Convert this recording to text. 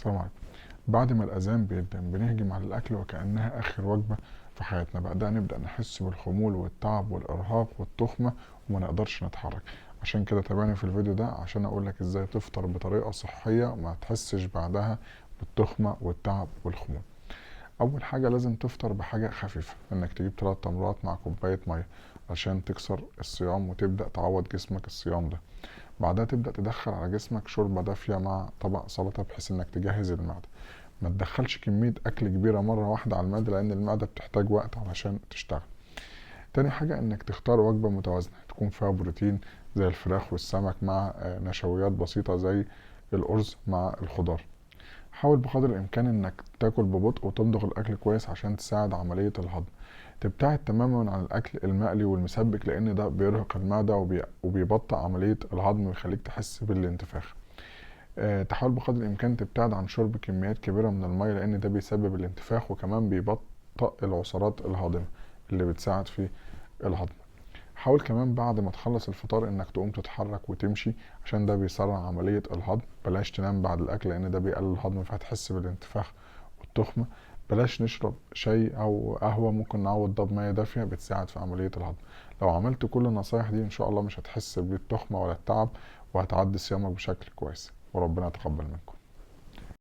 السلام عليكم. بعد ما الأذان بيدن بنهجم على الأكل وكأنها آخر وجبة في حياتنا. بعدها نبدأ نحس بالخمول والتعب والإرهاق والتخمة وما نقدرش نتحرك. عشان كده تابعني في الفيديو ده عشان أقولك إزاي تفطر بطريقة صحية ما تحسش بعدها بالتخمة والتعب والخمول. أول حاجة لازم تفطر بحاجة خفيفة، إنك تجيب 3 تمرات مع كوباية مية عشان تكسر الصيام وتبدأ تعوض جسمك الصيام ده. بعدها تبدأ تدخل على جسمك شوربة دافية مع طبق سلطة بحيث انك تجهز المعدة. ما تدخلش كمية اكل كبيرة مرة واحدة على المعدة لان المعدة بتحتاج وقت علشان تشتغل. تاني حاجة انك تختار وجبة متوازنة تكون فيها بروتين زي الفراخ والسمك مع نشويات بسيطة زي الأرز مع الخضار. حاول بقدر الإمكان إنك تاكل ببطء وتمضغ الأكل كويس عشان تساعد عملية الهضم. تبتعد تماما عن الأكل المقلي والمسبك لأن ده بيرهق المعدة وبيبطئ عملية الهضم ويخليك تحس بالانتفاخ. تحاول بقدر الإمكان تبتعد عن شرب كميات كبيرة من المية لأن ده بيسبب الانتفاخ وكمان بيبطئ العصارات الهاضمة اللي بتساعد في الهضم. حاول كمان بعد ما تخلص الفطار انك تقوم تتحرك وتمشي عشان ده بيسرع عملية الهضم. بلاش تنام بعد الاكل لان ده بيقلل الهضم فهتحس بالانتفاخ والتخمة. بلاش نشرب شاي او قهوة، ممكن نعوض ده بمية دافية بتساعد في عملية الهضم. لو عملت كل النصايح دي ان شاء الله مش هتحس بالتخمة ولا التعب وهتعدي صيامك بشكل كويس وربنا يتقبل منكم.